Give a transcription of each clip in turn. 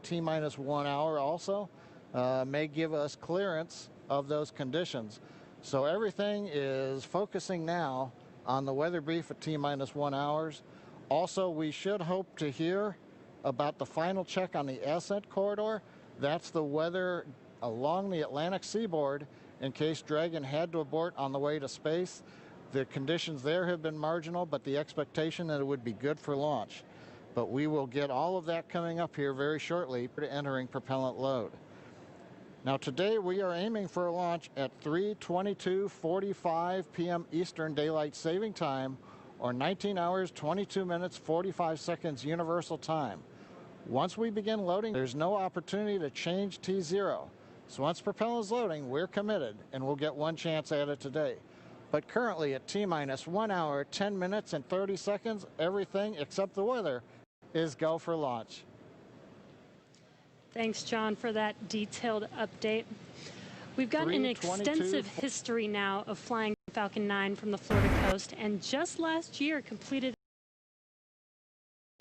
T-minus 1 hour also may give us clearance of those conditions. So everything is focusing now on the weather brief at T-minus 1 hours. Also, we should hope to hear about the final check on the ascent corridor. That's the weather along the Atlantic seaboard in case Dragon had to abort on the way to space. The conditions there have been marginal, but the expectation that it would be good for launch. But we will get all of that coming up here very shortly to entering propellant load. Now today we are aiming for a launch at 3:22:45 p.m. Eastern Daylight Saving Time, or 19 hours, 22 minutes, 45 seconds Universal Time. Once we begin loading, there's no opportunity to change T0. So once propellant is loading, we're committed, and we'll get one chance at it today. But currently at T-minus 1 hour, 10 minutes, and 30 seconds, everything except the weather is go for launch. Thanks, John, for that detailed update. We've got an extensive history now of flying Falcon 9 from the Florida coast, and just last year completed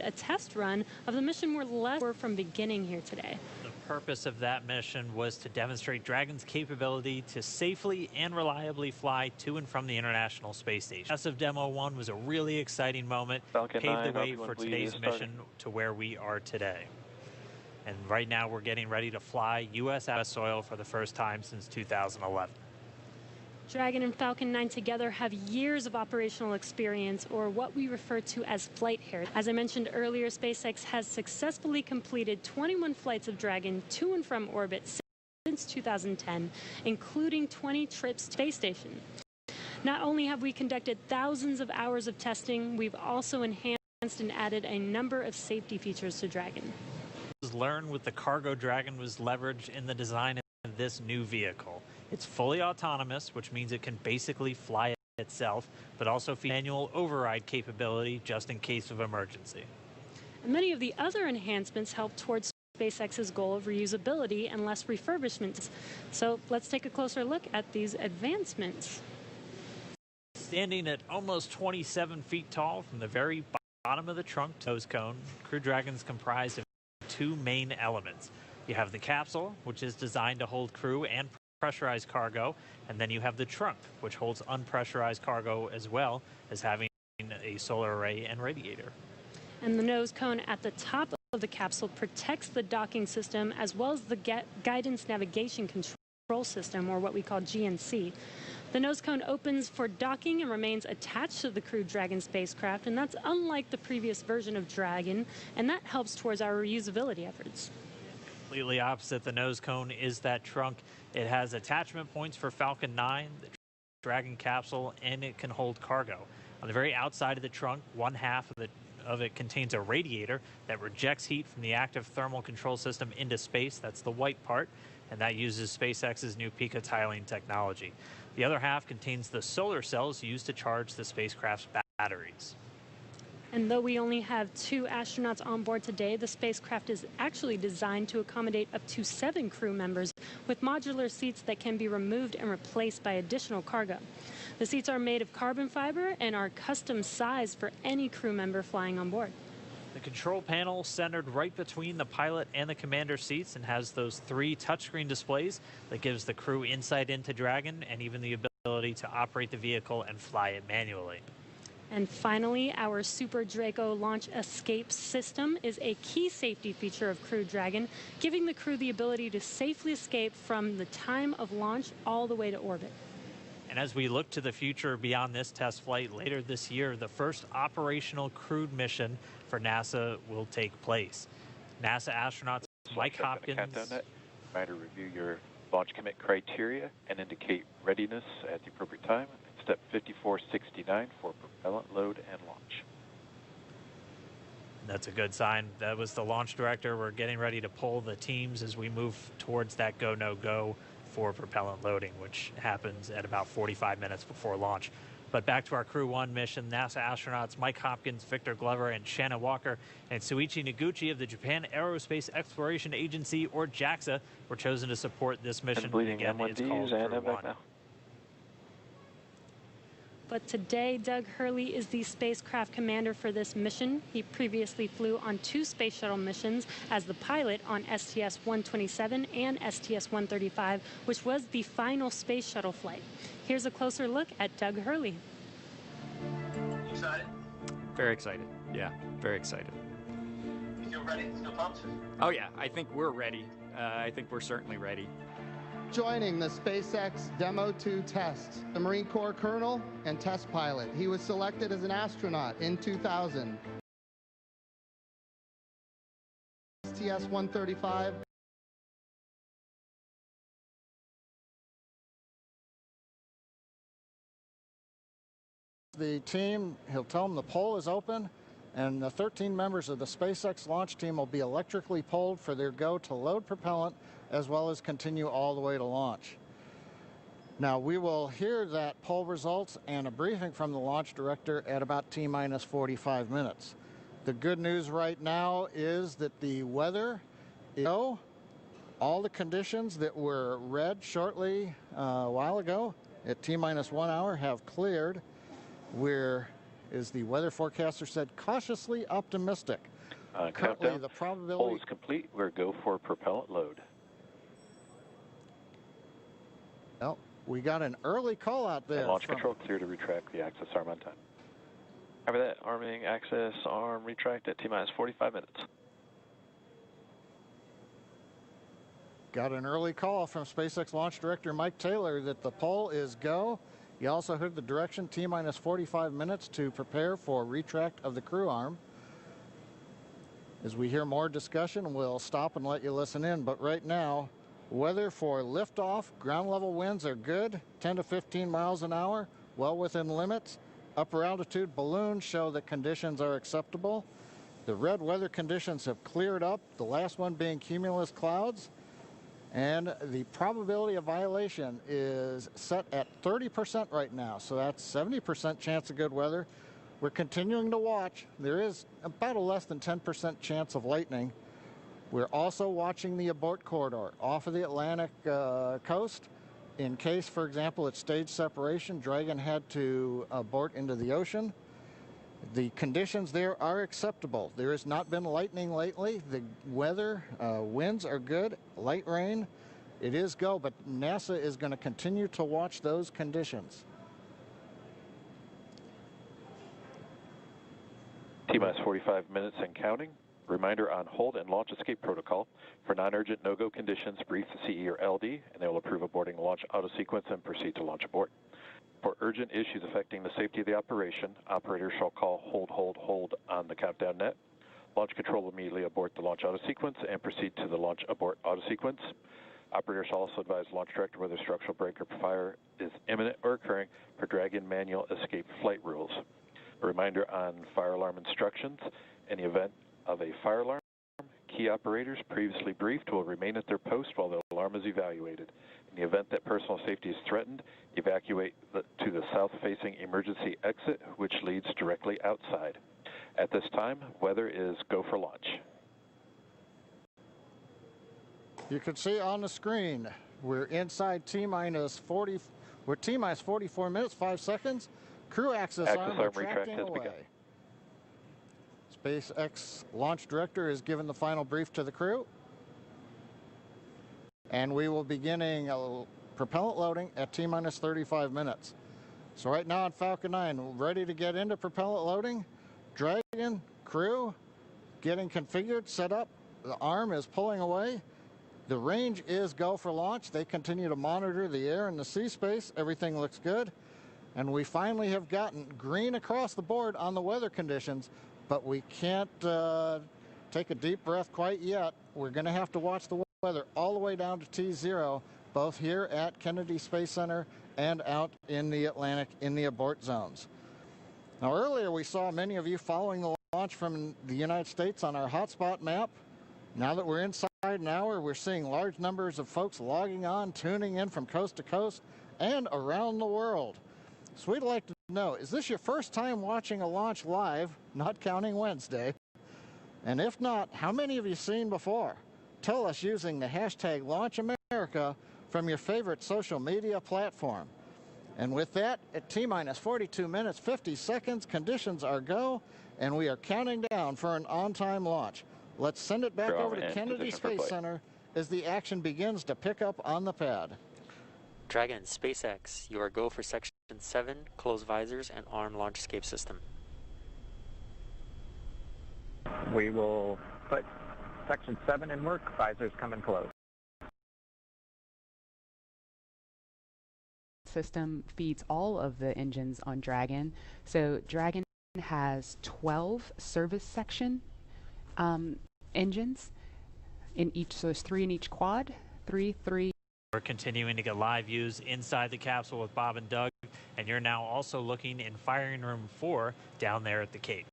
a test run of the mission we're from beginning here today. The purpose of that mission was to demonstrate Dragon's capability to safely and reliably fly to and from the International Space Station. NASA Demo 1 was a really exciting moment, paved the way for today's mission to where we are today. And right now we're getting ready to fly U.S. soil for the first time since 2011. Dragon and Falcon 9 together have years of operational experience, or what we refer to as flight heritage. As I mentioned earlier, SpaceX has successfully completed 21 flights of Dragon to and from orbit since 2010, including 20 trips to space station. Not only have we conducted thousands of hours of testing, we've also enhanced and added a number of safety features to Dragon. Learned with the cargo Dragon was leveraged in the design of this new vehicle. It's fully autonomous, which means it can basically fly itself, but also manual override capability just in case of emergency. And many of the other enhancements help towards SpaceX's goal of reusability and less refurbishments. So let's take a closer look at these advancements. Standing at almost 27 feet tall from the very bottom of the trunk to nose cone, Crew Dragon's comprised of two main elements. You have the capsule, which is designed to hold crew and pressurized cargo, and then you have the trunk, which holds unpressurized cargo as well as having a solar array and radiator. And the nose cone at the top of the capsule protects the docking system as well as the guidance navigation control system, or what we call GNC. The nose cone opens for docking and remains attached to the Crew Dragon spacecraft, and that's unlike the previous version of Dragon, and that helps towards our reusability efforts. Completely opposite the nose cone is that trunk. It has attachment points for Falcon 9, the Dragon capsule, and it can hold cargo. On the very outside of the trunk, one half of it contains a radiator that rejects heat from the active thermal control system into space. That's the white part, and that uses SpaceX's new picotiling technology. The other half contains the solar cells used to charge the spacecraft's batteries. And though we only have 2 astronauts on board today, the spacecraft is actually designed to accommodate up to 7 crew members with modular seats that can be removed and replaced by additional cargo. The seats are made of carbon fiber and are custom sized for any crew member flying on board. The control panel centered right between the pilot and the commander seats and has those 3 touchscreen displays that gives the crew insight into Dragon and even the ability to operate the vehicle and fly it manually. And finally, our Super Draco launch escape system is a key safety feature of Crew Dragon, giving the crew the ability to safely escape from the time of launch all the way to orbit. And as we look to the future beyond this test flight later this year, the first operational crewed mission for NASA will take place. NASA astronauts Mike Hopkins. Reminder, review your launch commit criteria and indicate readiness at the appropriate time. Step 5469 for propellant load and launch. That's a good sign. That was the launch director. We're getting ready to pull the teams as we move towards that go, no go for propellant loading, which happens at about 45 minutes before launch. But back to our Crew 1 mission, NASA astronauts Mike Hopkins, Victor Glover, and Shannon Walker, and Suichi Noguchi of the Japan Aerospace Exploration Agency, or JAXA, were chosen to support this mission. And bleeding Again, it's called Crew 1. but today Doug Hurley is the spacecraft commander for this mission. He previously flew on 2 space shuttle missions as the pilot on STS-127 and STS-135, which was the final space shuttle flight. Here's a closer look at Doug Hurley. Excited? Very excited. Yeah, very excited. You feel ready? Feel pumped? Oh yeah, I think we're ready. I think we're certainly ready. Joining the SpaceX Demo 2 test, the Marine Corps colonel and test pilot. He was selected as an astronaut in 2000. STS-135. The team, he'll tell them the poll is open, and the 13 members of the SpaceX launch team will be electrically polled for their go to load propellant as well as continue all the way to launch. Now, we will hear that poll results and a briefing from the launch director at about T-minus 45 minutes. The good news right now is that the weather is all the conditions that were read shortly a while ago at T-minus 1 hour have cleared. We're, as the weather forecaster said, cautiously optimistic. Currently, Countdown. the probability... Poll is complete. We're go for propellant load. Well, we got an early call out there. And launch control clear to retract the access arm on time. After that, arming access arm retract at T-minus 45 minutes. Got an early call from SpaceX launch director Mike Taylor that the poll is go. You also heard the direction T-minus 45 minutes to prepare for retract of the crew arm. As we hear more discussion, we'll stop and let you listen in. But right now, weather for liftoff, ground level winds are good, 10 to 15 miles an hour, well within limits. Upper altitude balloons show that conditions are acceptable. The red weather conditions have cleared up, the last one being cumulus clouds. And the probability of violation is set at 30% right now, so that's 70% chance of good weather. We're continuing to watch. There is about a less than 10% chance of lightning. We're also watching the abort corridor off of the Atlantic coast. In case, for example, it's stage separation, Dragon had to abort into the ocean. The conditions there are acceptable. There has not been lightning lately. The weather, winds are good, light rain. It is go, but NASA is going to continue to watch those conditions. T-minus 45 minutes and counting. Reminder on hold and launch escape protocol. For non-urgent no-go conditions, brief the CE or LD, and they will approve aborting launch auto sequence and proceed to launch abort. For urgent issues affecting the safety of the operation, operators shall call hold on the countdown net. Launch control will immediately abort the launch auto sequence and proceed to the launch abort auto sequence. Operators shall also advise launch director whether structural break or fire is imminent or occurring per Dragon manual escape flight rules. A reminder on fire alarm instructions. In the event of a fire alarm, key operators previously briefed will remain at their post while the alarm is evaluated. In the event that personal safety is threatened, evacuate to the south-facing emergency exit, which leads directly outside. At this time, weather is go for launch. You can see on the screen, we're inside T-minus 40, we're T-minus 44 minutes, 5 seconds. Crew access arm retracting away. SpaceX launch director is giving the final brief to the crew. And we will be beginning propellant loading at T-minus 35 minutes. So right now on Falcon 9, ready to get into propellant loading. Dragon, crew, getting configured, set up. The arm is pulling away. The range is go for launch. They continue to monitor the air and the sea space. Everything looks good. And we finally have gotten green across the board on the weather conditions, but we can't take a deep breath quite yet. We're going to have to watch the weather all the way down to T0, both here at Kennedy Space Center and out in the Atlantic in the abort zones. Now, earlier we saw many of you following the launch from the United States on our hotspot map. Now that we're inside an hour, we're seeing large numbers of folks logging on, tuning in from coast to coast and around the world. So we'd like to know, is this your first time watching a launch live, not counting Wednesday? And if not, how many have you seen before? Tell us using the hashtag LaunchAmerica from your favorite social media platform. And with that, at T-minus 42 minutes, 50 seconds, conditions are go, and we are counting down for an on-time launch. Let's send it back over to Kennedy Space Center as the action begins to pick up on the pad. Dragon, SpaceX, you are go for Section 7, close visors and arm launch escape system. We will put Section 7 in work, visors come in close. System feeds all of the engines on Dragon. So Dragon has 12 service section engines in each, so there's 3 in each quad, 3. We're continuing to get live views inside the capsule with Bob and Doug, and you're now also looking in firing room 4 down there at the Cape.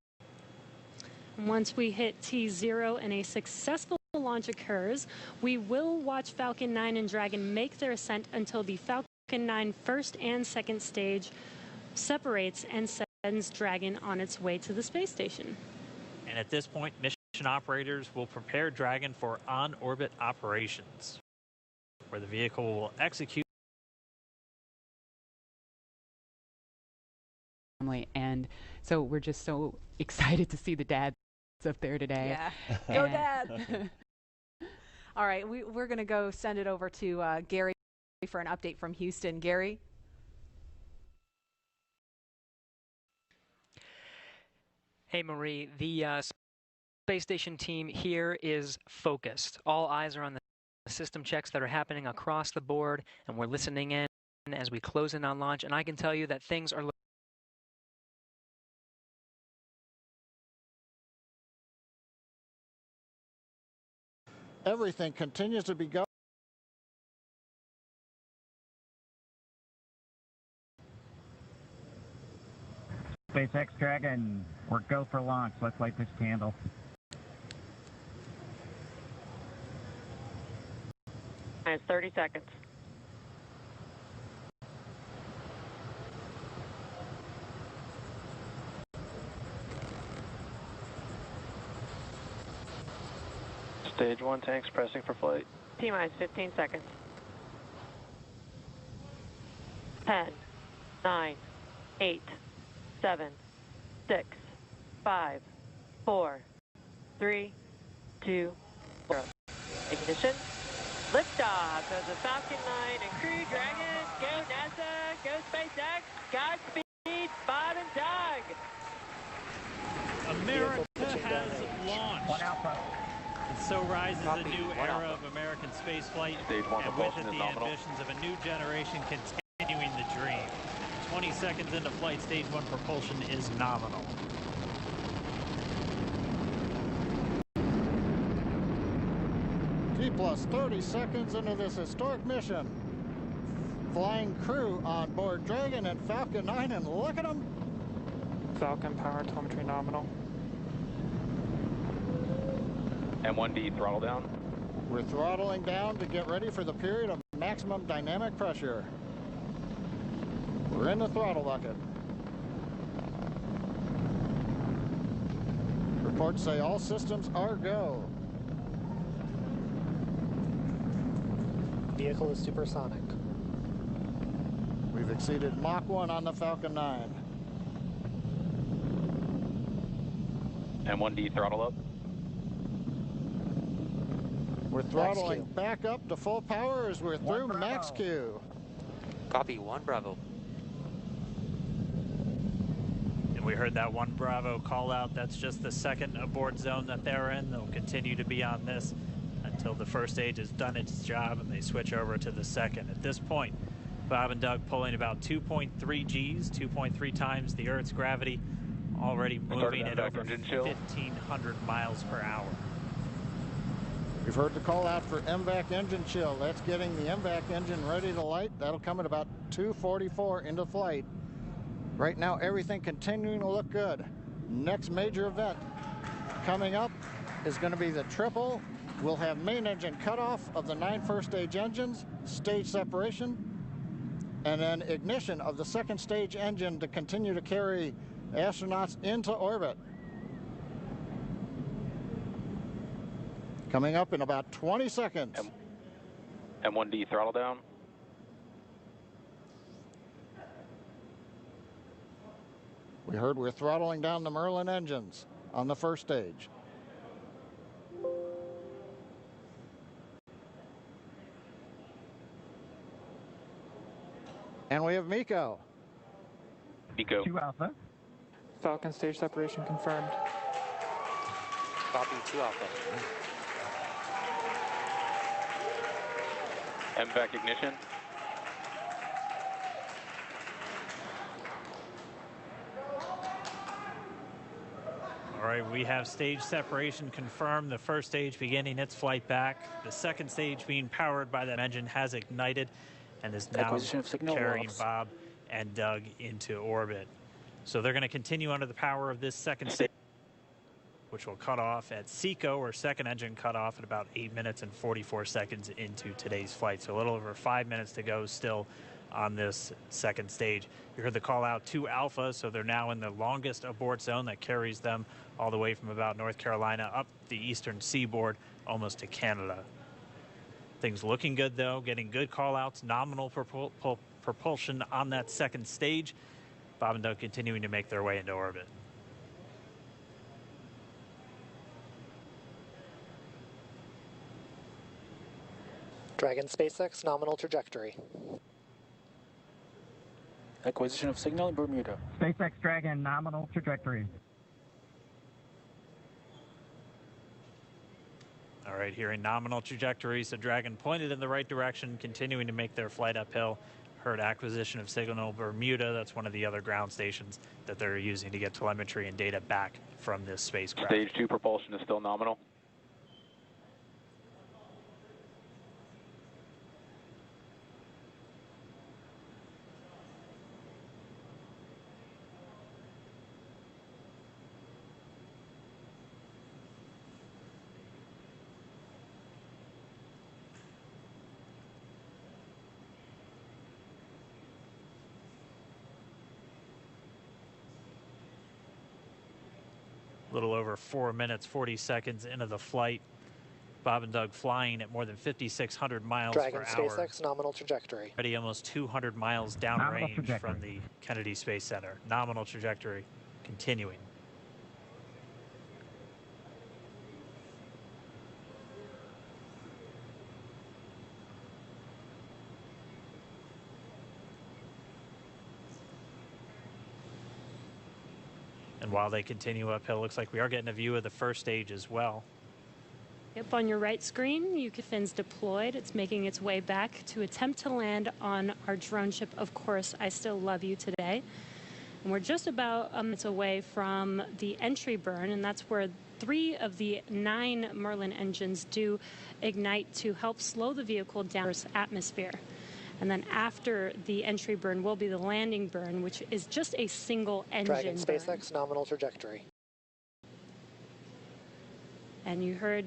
Once we hit T0 and a successful launch occurs, we will watch Falcon 9 and Dragon make their ascent until the Falcon 9 first and second stage separates and sends Dragon on its way to the space station. And at this point, mission operators will prepare Dragon for on-orbit operations, where the vehicle will execute. And so we're just so excited to see the dads up there today. Yeah, go Dad. All right, we're going to go send it over to Gary for an update from Houston. Gary? Hey, Marie. The space station team here is focused. All eyes are on the system checks that are happening across the board, and we're listening in as we close in on launch. And I can tell you that things are Everything continues to be going. SpaceX Dragon, we're go for launch. Let's light this candle. Minus 30 seconds. Stage 1 tanks pressing for flight. T-minus 15 seconds. 10, 9, 8, 7, 6, 5, 4, 3, 2, 0. Ignition. Liftoff of the Falcon 9 and Crew Dragon. Go NASA, go SpaceX, Godspeed, Bob and Doug. America has launched. And so rises a new era of American spaceflight, and with it the ambitions of a new generation continuing the dream. 20 seconds into flight, stage 1 propulsion is nominal. T plus 30 seconds into this historic mission. Flying crew on board Dragon and Falcon 9, and look at them. Falcon power telemetry nominal. M1D throttle down. We're throttling down to get ready for the period of maximum dynamic pressure. We're in the throttle bucket. Reports say all systems are go. Vehicle is supersonic. We've exceeded Mach 1 on the Falcon 9. M1D throttle up. We're throttling back up to full power as we're through max Q. Copy, 1 Bravo. And we heard that 1 Bravo call out. That's just the second abort zone that they're in. They'll continue to be on this until the first stage has done its job and they switch over to the second. At this point, Bob and Doug pulling about 2.3 Gs, 2.3 times the Earth's gravity, already moving at over 1,500 miles per hour. We've heard the call out for MVAC engine chill. That's getting the MVAC engine ready to light. That'll come at about 2:44 into flight. Right now, everything continuing to look good. Next major event coming up is going to be the triple. We'll have main engine cutoff of the 9 first stage engines, stage separation, and then ignition of the second stage engine to continue to carry astronauts into orbit. Coming up in about 20 seconds. M1D throttle down. We heard we're throttling down the Merlin engines on the first stage. And we have MECO. MECO. 2 Alpha. Falcon stage separation confirmed. Copy 2 Alpha. MVAC ignition. All right, we have stage separation confirmed. The first stage beginning its flight back. The second stage being powered by that engine has ignited and is now carrying Bob and Doug into orbit. So they're going to continue under the power of this second stage, which will cut off at SECO, or second engine cut off at about 8 minutes and 44 seconds into today's flight. So a little over 5 minutes to go still on this second stage. You heard the call out to Alpha, so they're now in the longest abort zone that carries them all the way from about North Carolina up the eastern seaboard almost to Canada. Things looking good though, getting good call outs, nominal propulsion on that second stage. Bob and Doug continuing to make their way into orbit. Dragon SpaceX nominal trajectory. Acquisition of signal in Bermuda. SpaceX Dragon nominal trajectory. All right, hearing nominal trajectory, so Dragon pointed in the right direction, continuing to make their flight uphill. Heard acquisition of signal Bermuda. That's one of the other ground stations that they're using to get telemetry and data back from this spacecraft. Stage 2 propulsion is still nominal. A little over 4 minutes, 40 seconds into the flight. Bob and Doug flying at more than 5,600 miles Dragon per hour. SpaceX nominal trajectory. Already almost 200 miles downrange from the Kennedy Space Center. Nominal trajectory continuing. And while they continue uphill, looks like we are getting a view of the first stage as well. Yep, on your right screen, you can fins deployed. It's making its way back to attempt to land on our drone ship, Of Course, I Still Love You Today. And we're just about minutes away from the entry burn, and that's where 3 of the 9 Merlin engines do ignite to help slow the vehicle down Earth's atmosphere. And then after the entry burn will be the landing burn, which is just a single engine Dragon burn. SpaceX nominal trajectory. And you heard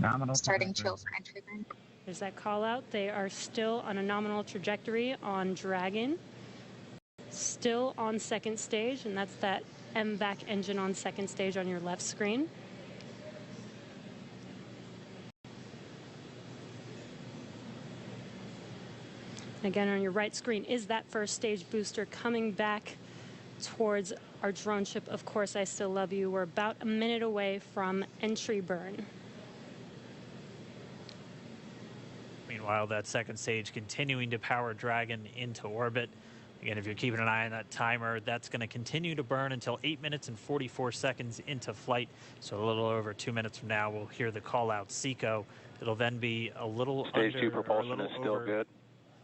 nominal starting chill for entry burn. There's that call out. They are still on a nominal trajectory on Dragon. Still on second stage, and that's that MVAC engine on second stage on your left screen. Again, on your right screen is that first stage booster coming back towards our drone ship, Of Course, I Still Love You. We're about a minute away from entry burn. Meanwhile, that second stage continuing to power Dragon into orbit. Again, if you're keeping an eye on that timer, that's going to continue to burn until 8 minutes and 44 seconds into flight. So a little over 2 minutes from now, we'll hear the call out SECO. It'll then be a little Stage 2 propulsion is still good.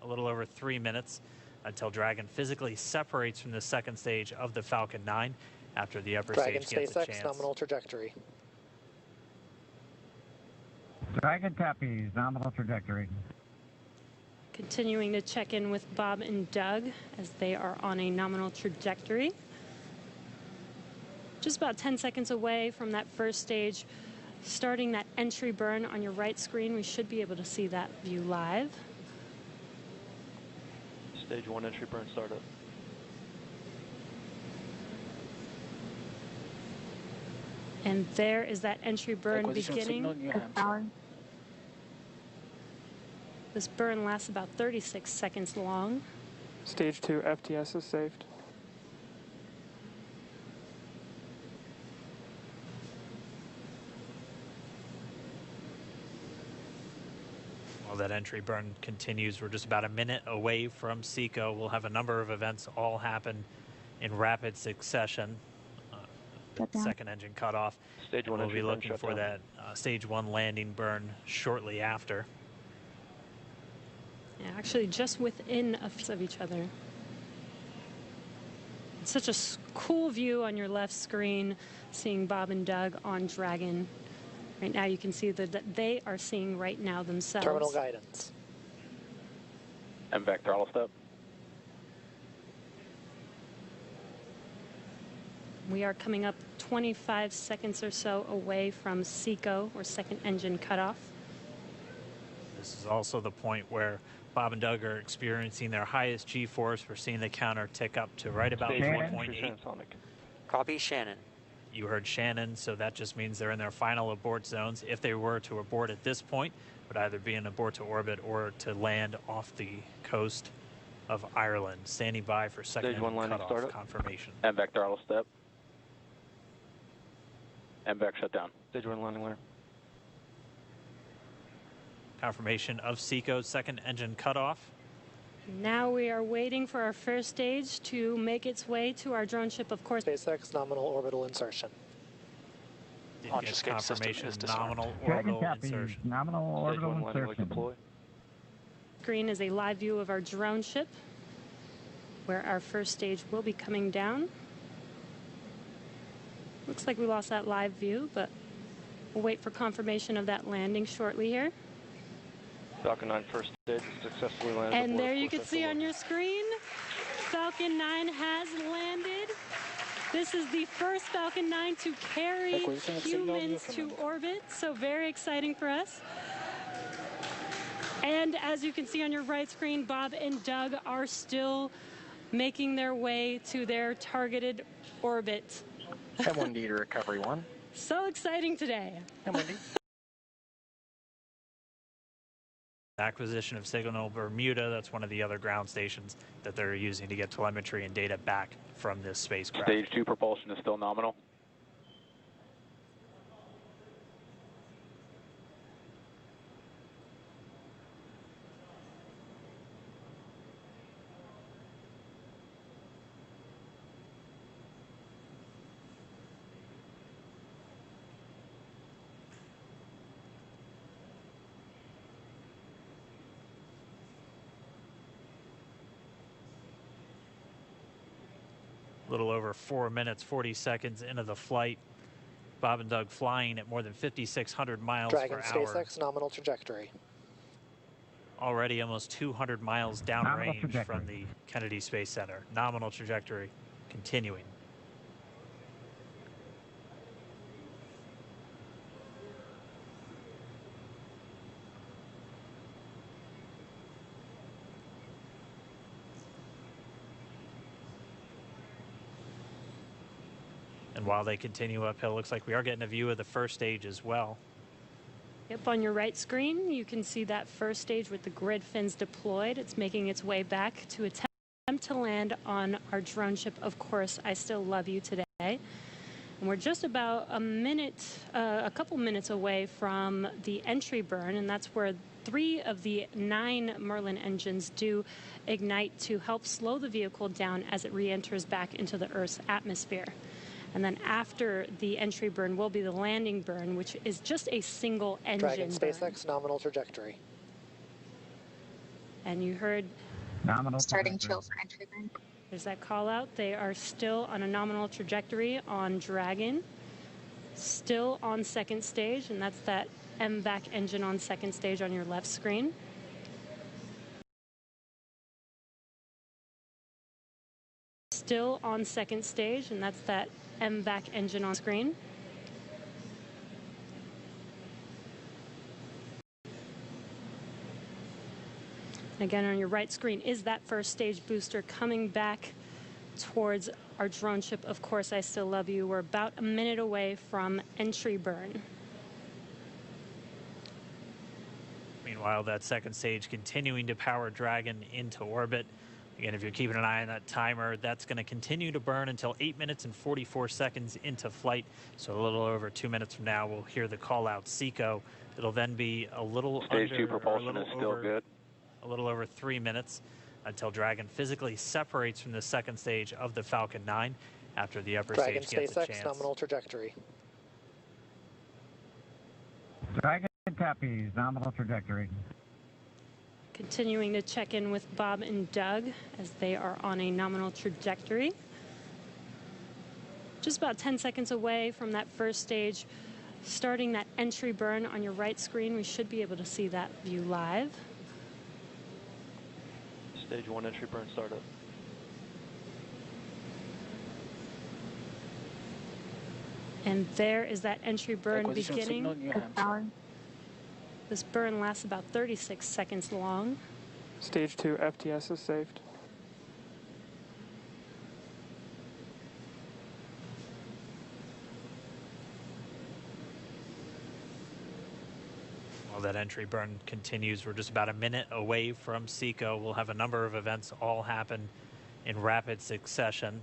A little over 3 minutes until Dragon physically separates from the second stage of the Falcon 9 after the upper Dragon stage gets a SpaceX chance. nominal trajectory. Dragon copies, nominal trajectory. Continuing to check in with Bob and Doug as they are on a nominal trajectory. Just about 10 seconds away from that first stage, starting that entry burn on your right screen. We should be able to see that view live. Stage 1 entry burn startup. And there is that entry burn beginning. This burn lasts about 36 seconds long. Stage 2 FTS is saved. While that entry burn continues, we're just about a minute away from SECO. We'll have a number of events all happen in rapid succession. Second engine cutoff. Stage 1 we'll be looking for down. that stage 1 landing burn shortly after. Yeah, actually just within a few of each other. It's such a cool view on your left screen, seeing Bob and Doug on Dragon. Right now you can see that they are seeing right now themselves. Terminal guidance. MVAC throttle step. We are coming up 25 seconds or so away from SECO, or second engine cutoff. This is also the point where Bob and Doug are experiencing their highest G-force. We're seeing the counter tick up to right about 1.8. Copy, Shannon. You heard Shannon, so that just means they're in their final abort zones. If they were to abort at this point, it would either be an abort to orbit or to land off the coast of Ireland. Standing by for second Stage 1 landing cutoff startup. confirmation. MVAC throttle step. MVAC shut down. Stage 1 landing layer. Confirmation of SECO's second engine cutoff. Now we are waiting for our first stage to make its way to our drone ship, of course. SpaceX nominal orbital insertion. Did get confirmation is nominal Dragon orbital copy. insertion. Nominal Stage 1 orbital landing leg insertion. deploy. Screen is a live view of our drone ship, where our first stage will be coming down. Looks like we lost that live view, but we'll wait for confirmation of that landing shortly here. Falcon 9 first stage successfully landed. And there you can see on your screen, Falcon 9 has landed. This is the first Falcon 9 to carry humans to orbit, so very exciting for us. And as you can see on your right screen, Bob and Doug are still making their way to their targeted orbit. M1D to recovery 1. So exciting today. M1D. Acquisition of Signal Bermuda, that's one of the other ground stations that they're using to get telemetry and data back from this spacecraft. Stage 2 propulsion is still nominal. A little over 4 minutes, 40 seconds into the flight. Bob and Doug flying at more than 5,600 miles Dragon per hour. SpaceX nominal trajectory. Already almost 200 miles downrange from the Kennedy Space Center. Nominal trajectory continuing. And while they continue uphill, looks like we are getting a view of the first stage as well. Yep, on your right screen, you can see that first stage with the grid fins deployed. It's making its way back to attempt to land on our drone ship, Of Course, I Still Love You today. And we're just about a couple minutes away from the entry burn, and that's where 3 of the 9 Merlin engines do ignite to help slow the vehicle down as it re-enters back into the Earth's atmosphere. And then after the entry burn will be the landing burn, which is just a single engine Dragon burn. SpaceX nominal trajectory. And you heard starting chill for entry burn. There's that call out. They are still on a nominal trajectory on Dragon, still on second stage, and that's that MVAC engine on second stage on your left screen. Still on second stage, and that's that MVAC engine on screen. Again, on your right screen is that first stage booster coming back towards our drone ship, Of Course, I Still Love You. We're about a minute away from entry burn. Meanwhile, that second stage continuing to power Dragon into orbit. Again, if you're keeping an eye on that timer, that's going to continue to burn until 8 minutes and 44 seconds into flight. So a little over 2 minutes from now, we'll hear the call out SECO. It'll then be a little Stage under, 2 propulsion is still good. A little over 3 minutes until Dragon physically separates from the second stage of the Falcon 9 after the upper Dragon stage gets a SpaceX chance. nominal trajectory. Dragon copies, nominal trajectory. Continuing to check in with Bob and Doug as they are on a nominal trajectory. Just about 10 seconds away from that first stage, starting that entry burn on your right screen. We should be able to see that view live. Stage 1 entry burn startup. And there is that entry burn beginning. This burn lasts about 36 seconds long. Stage 2 FTS is saved. While that entry burn continues, we're just about a minute away from SECO. We'll have a number of events all happen in rapid succession.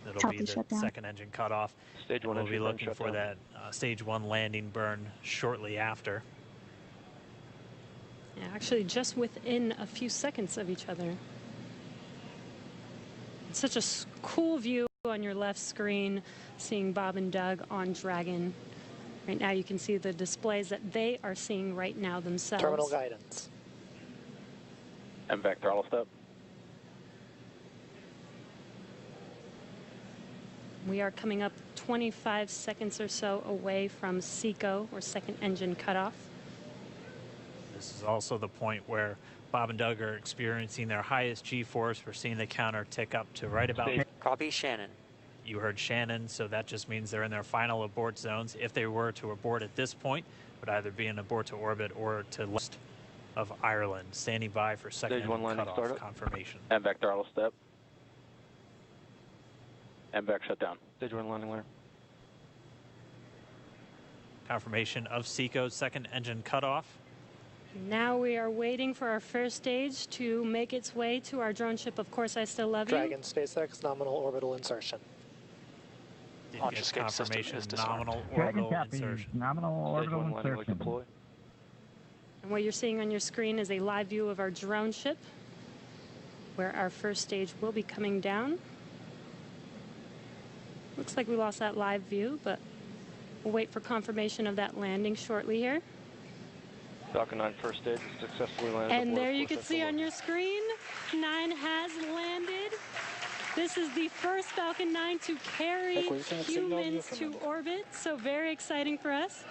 That'll be the second engine cutoff. Stage 1 we'll entry be burn looking for that stage 1 landing burn shortly after. Yeah, actually just within a few seconds of each other. It's such a cool view on your left screen, seeing Bob and Doug on Dragon. Right now you can see the displays that they are seeing right now themselves. Terminal guidance. MVAC throttle step. We are coming up 25 seconds or so away from SECO, or second engine cutoff. This is also the point where Bob and Doug are experiencing their highest G-force. We're seeing the counter tick up to right about... Copy Shannon. You heard Shannon, so that just means they're in their final abort zones. If they were to abort at this point, it would either be an abort to orbit or to west of Ireland. Standing by for second Stage 1 landing cutoff startup. confirmation. MVAC throttle step. MVAC shut down. Stage 1 landing layer. Confirmation of SECO's second engine cutoff. Now we are waiting for our first stage to make its way to our drone ship. Of course, I still love you. Dragon SpaceX nominal orbital insertion. Launch escape confirmation, nominal Dragon orbital copies, insertion. nominal orbital insertion. And what you're seeing on your screen is a live view of our drone ship, where our first stage will be coming down. Looks like we lost that live view, but we'll wait for confirmation of that landing shortly here. Falcon 9 first stage successfully landed. And there you can see on your screen, 9 has landed. This is the first Falcon 9 to carry humans to orbit, so very exciting for us.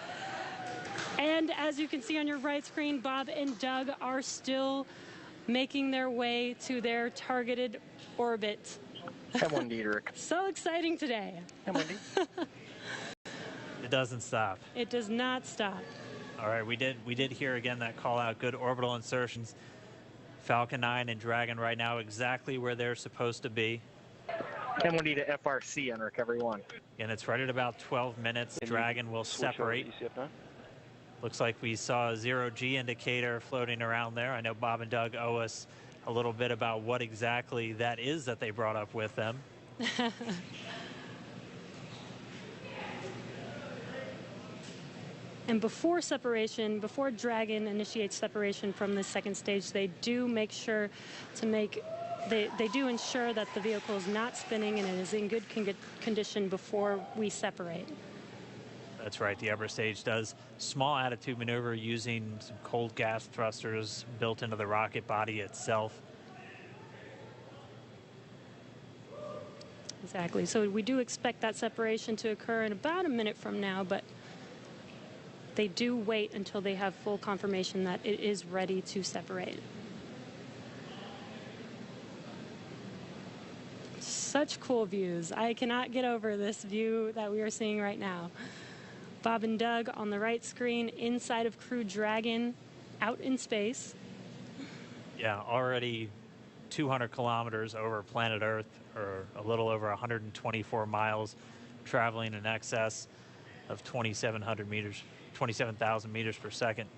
And as you can see on your right screen, Bob and Doug are still making their way to their targeted orbit. M1D. So exciting today. M1D. It doesn't stop. It does not stop. All right, we did hear again that call out, good orbital insertions. Falcon 9 and Dragon right now exactly where they're supposed to be. M1D to FRC on recovery 1. And it's right at about 12 minutes. Dragon will separate. Looks like we saw a 0G indicator floating around there. I know Bob and Doug owe us a little bit about what exactly that is that they brought up with them. And before separation, before Dragon initiates separation from the second stage, they do make sure to make, they do ensure that the vehicle is not spinning and it is in good condition before we separate. That's right, the upper stage does small attitude maneuver using some cold gas thrusters built into the rocket body itself. Exactly, so we do expect that separation to occur in about a minute from now, but they do wait until they have full confirmation that it is ready to separate. Such cool views. I cannot get over this view that we are seeing right now. Bob and Doug on the right screen, inside of Crew Dragon, out in space. Yeah, already 200 kilometers over planet Earth, or a little over 124 miles, traveling in excess of 2,700 meters. 27,000 meters per second,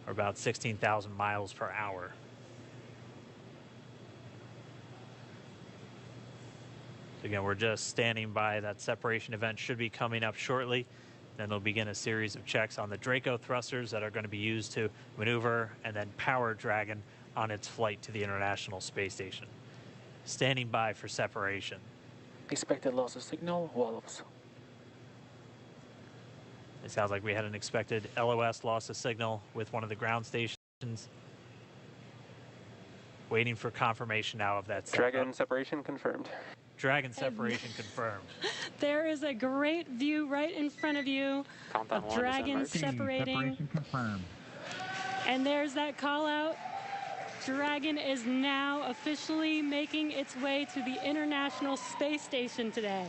or about 16,000 miles per hour. So again, we're just standing by. That separation event should be coming up shortly. Then they'll begin a series of checks on the Draco thrusters that are going to be used to maneuver and then power Dragon on its flight to the International Space Station. Standing by for separation. Expected loss of signal, wallops. It sounds like we had an expected LOS loss of signal with one of the ground stations. Waiting for confirmation now of that. Dragon separation confirmed. Dragon separation confirmed. There is a great view right in front of you of Dragon separating. Separation confirmed. And there's that call out. Dragon is now officially making its way to the International Space Station today.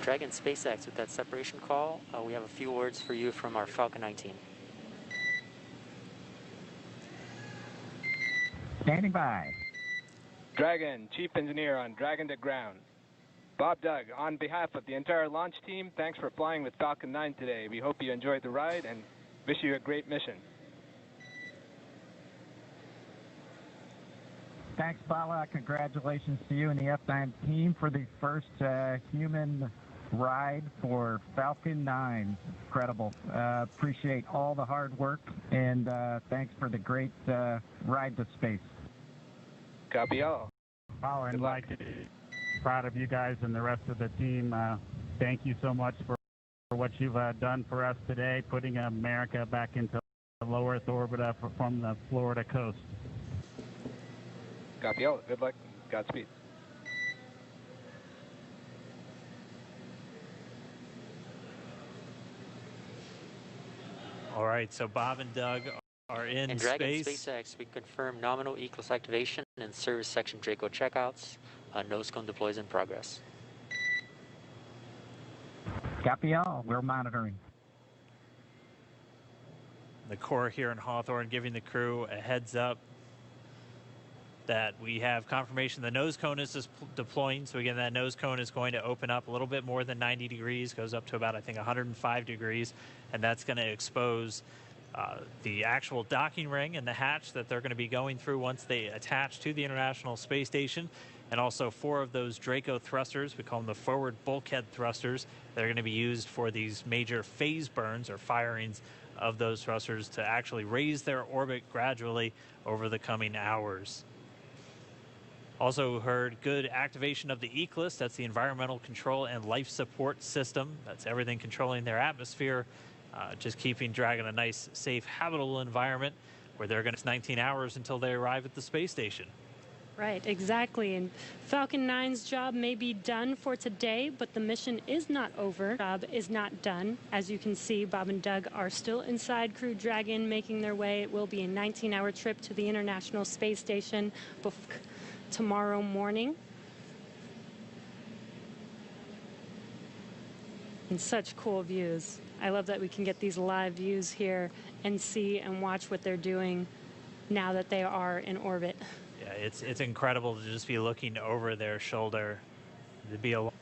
Dragon SpaceX, with that separation call, we have a few words for you from our Falcon 9 team. Standing by. Dragon, Chief Engineer on Dragon to Ground. Bob Doug, on behalf of the entire launch team, thanks for flying with Falcon 9 today. We hope you enjoyed the ride and wish you a great mission. Thanks, Bala. Congratulations to you and the F9 team for the first human ride for Falcon 9. Incredible. Appreciate all the hard work, and thanks for the great ride to space. Copy all. Oh, and proud of you guys and the rest of the team. Thank you so much for what you've done for us today, putting America back into low Earth orbit from the Florida coast. Copy all. Good luck. Godspeed. All right, so Bob and Doug are in And Dragon space. SpaceX, we confirm nominal ECLS activation and service section Draco checkouts. Nose cone deploys in progress. Copy all. We're monitoring. The Corps here in Hawthorne giving the crew a heads up that we have confirmation the nose cone is deploying. So again, that nose cone is going to open up a little bit more than 90 degrees, goes up to about, I think, 105 degrees, and that's going to expose the actual docking ring and the hatch that they're going to be going through once they attach to the International Space Station, and also 4 of those Draco thrusters, we call them the forward bulkhead thrusters, that are going to be used for these major phase burns or firings of those thrusters to actually raise their orbit gradually over the coming hours. Also heard good activation of the ECLS, that's the Environmental Control and Life Support System. That's everything controlling their atmosphere, just keeping Dragon a nice, safe, habitable environment where they're going to 19 hours until they arrive at the space station. Right, exactly. And Falcon 9's job may be done for today, but the mission is not over. Job is not done. As you can see, Bob and Doug are still inside Crew Dragon making their way. It will be a 19-hour trip to the International Space Station tomorrow morning. And such cool views. I love that we can get these live views here and see and watch what they're doing now that they are in orbit. Yeah, it's incredible to just be looking over their shoulder, to be alone.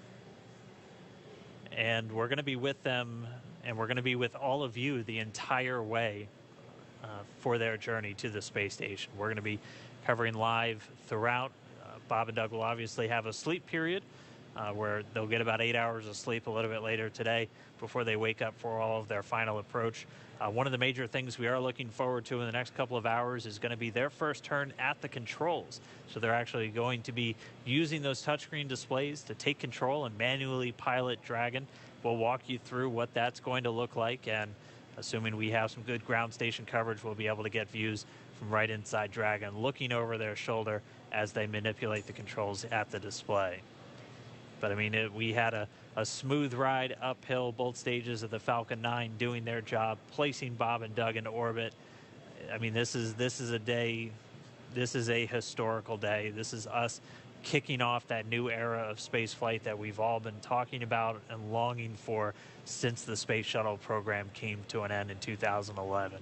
And we're going to be with them, and we're going to be with all of you the entire way for their journey to the space station. We're going to be covering live throughout. Bob and Doug will obviously have a sleep period where they'll get about 8 hours of sleep a little bit later today before they wake up for all of their final approach. One of the major things we are looking forward to in the next couple of hours is going to be their first turn at the controls. So they're actually going to be using those touchscreen displays to take control and manually pilot Dragon. We'll walk you through what that's going to look like, and assuming we have some good ground station coverage, we'll be able to get views from right inside Dragon, looking over their shoulder as they manipulate the controls at the display. But I mean, we had a smooth ride uphill, both stages of the Falcon 9 doing their job, placing Bob and Doug into orbit. I mean, this is a day, this is a historical day. This is us kicking off that new era of space flight that we've all been talking about and longing for since the Space Shuttle program came to an end in 2011.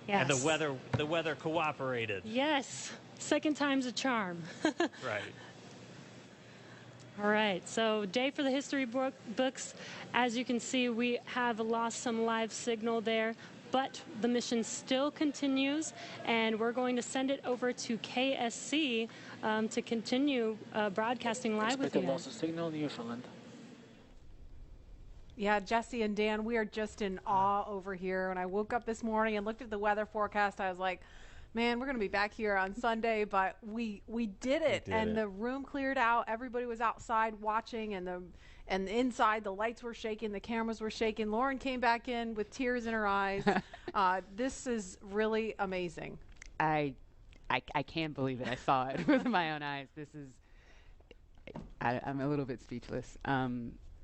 Yes. And the weather cooperated. Yes, second time's a charm. Right. All right, so day for the history books. As you can see, we have lost some live signal there. but the mission still continues, and we're going to send it over to KSC to continue broadcasting live with you Expected loss guys. of signal, Newfoundland. Yeah, Jesse and Dan, we are just in awe over here. When I woke up this morning and looked at the weather forecast, I was like, man, we're going to be back here on Sunday, but we did it. The room cleared out. Everybody was outside watching, and inside the lights were shaking, the cameras were shaking. Lauren came back in with tears in her eyes. This is really amazing. I can't believe it. I saw it with my own eyes. I'm a little bit speechless.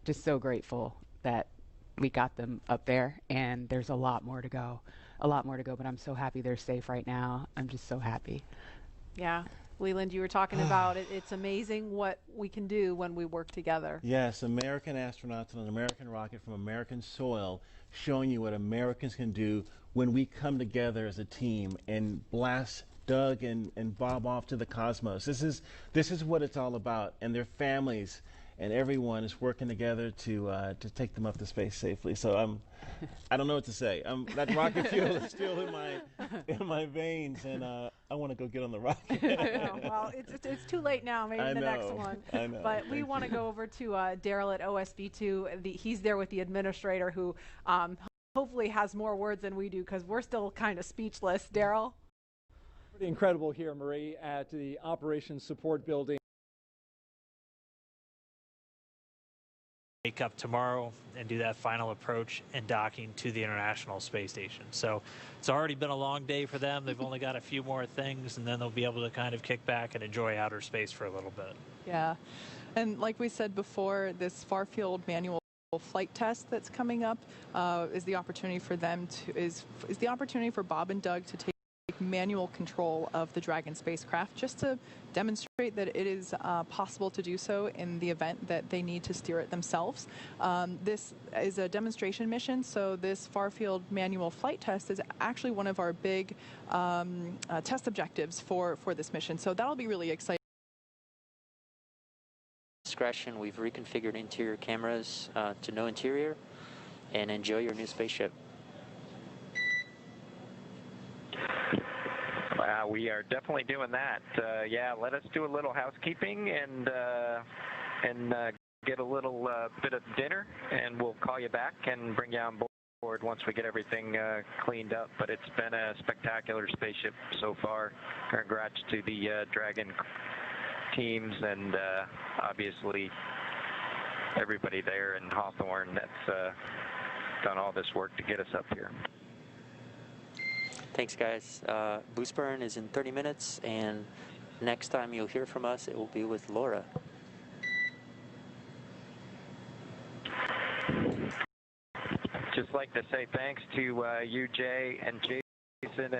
Just so grateful that we got them up there, and there's a lot more to go, but I'm so happy they're safe right now. I'm just so happy. Yeah. Leland, you were talking about it. It's amazing what we can do when we work together. Yes, American astronauts on an American rocket from American soil, showing you what Americans can do when we come together as a team and blast Doug and Bob off to the cosmos. This is what it's all about, and their families and everyone is working together to take them up to space safely. So I don't know what to say. That rocket fuel is still in my veins, and I want to go get on the rocket. Well, it's too late now. Maybe the next one. I know. But we want to go over to Daryl at OSB2. He's there with the administrator, who hopefully has more words than we do, because we're still kind of speechless. Daryl? Pretty incredible here, Marie, at the Operations Support Building. Wake up tomorrow and do that final approach and docking to the International Space Station. So it's already been a long day for them. They've only got a few more things, and then they'll be able to kind of kick back and enjoy outer space for a little bit. Yeah, and like we said before, this far-field manual flight test that's coming up is the opportunity for them to is the opportunity for Bob and Doug to take manual control of the Dragon spacecraft, just to demonstrate that it is possible to do so in the event that they need to steer it themselves. This is a demonstration mission, so this far-field manual flight test is actually one of our big test objectives for this mission. So that'll be really exciting. Discretion, we've reconfigured interior cameras to no interior, and enjoy your new spaceship. We are definitely doing that. Yeah, let us do a little housekeeping and get a little bit of dinner, and we'll call you back and bring you on board once we get everything cleaned up. But it's been a spectacular spaceship so far. Congrats to the Dragon teams and obviously everybody there in Hawthorne that's done all this work to get us up here. Thanks, guys. Boost burn is in 30 minutes, and next time you'll hear from us, it will be with Laura. Just like to say thanks to you, Jay and Jason